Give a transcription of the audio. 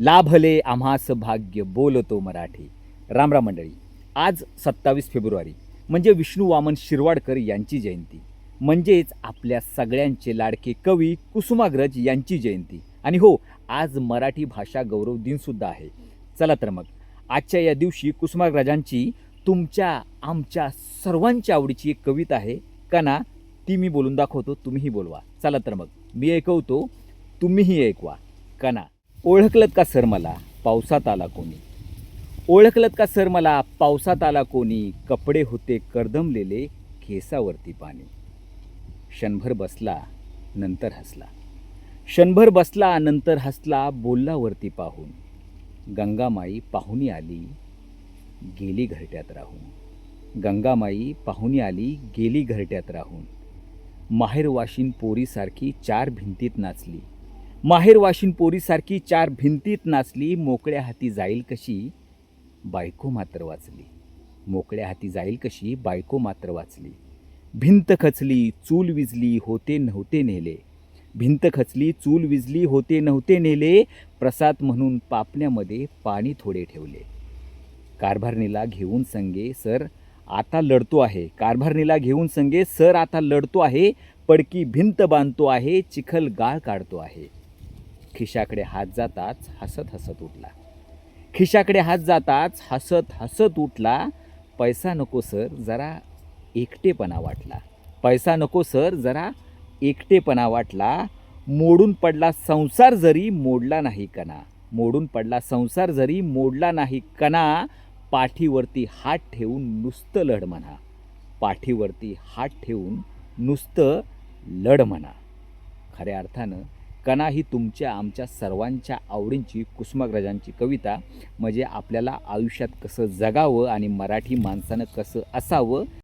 लाभले आम्हास भाग्य बोलतो मराठी. रामराम मंडळी. आज 27 फेब्रुवारी म्हणजे विष्णू वामन शिरवाडकर यांची जयंती, म्हणजेच आपल्या सगळ्यांचे लाडके कवी कुसुमाग्रज यांची जयंती. आणि हो, आज मराठी भाषा गौरव दिनसुद्धा आहे. चला तर मग आजच्या या दिवशी कुसुमाग्रजांची तुमच्या आमच्या सर्वांच्या आवडीची एक कविता आहे कना, ती मी बोलून दाखवतो, तुम्हीही बोलवा. चला तर मग मी ऐकवतो, तुम्हीही ऐकवा. कना. ओळखलत का सर मला पावसात आला कोणी, ओळखलत का सर मला पावसात आला कोणी, कपडे होते कर्दमलेले केसावरती पाणी. क्षणभर बसला नंतर हसला, क्षणभर बसला नंतर हसला, बोलला वरती पाहून, गंगामाई पाहुणी आली गेली घरट्यात राहून. गंगामाई पाहुणी आली गेली घरट्यात राहून. माहेर वाशिन पोरीसारखी चार भिंतीत नाचली, माहेर वाशिन पोरीसारखी चार भिंतीत नाचली, मोकळ्या हाती जाईल कशी बायको मात्र वाचली. मोकळ्या हाती जाईल कशी बायको मात्र वाचली. भिंत खचली चूल विजली होते नव्हते नेले, भिंत खचली चूल विजली होते नव्हते नेले, प्रसाद म्हणून पापण्यामध्ये पाणी थोडे ठेवले. कारभारणीला घेऊन संगे सर आता लढतो आहे, कारभारणीला घेऊन संगे सर आता लढतो आहे, पडकी भिंत बांधतो आहे, चिखल गाळ काढतो आहे. खिशाकडे हात जाताच हसत हसत उठला, खिशाकडे हात जाताच हसत हसत उठला. पैसा नको सर जरा एकटेपणा वाटला, पैसा नको सर जरा एकटेपणा वाटला. मोडून पडला संसार जरी मोडला नाही कणा, मोडून पडला संसार जरी मोडला नाही कणा. पाठीवरती हात ठेवून नुसतं लढ म्हणा, पाठीवरती हात ठेवून नुसतं लढ म्हणा. खऱ्या अर्थानं कणा ही तुमच्या आमच्या सर्वांच्या आवडींची कुसुमाग्रजांची कविता, म्हणजे आपल्याला आयुष्यात कसं जगावं आणि मराठी माणसानं कसं असावं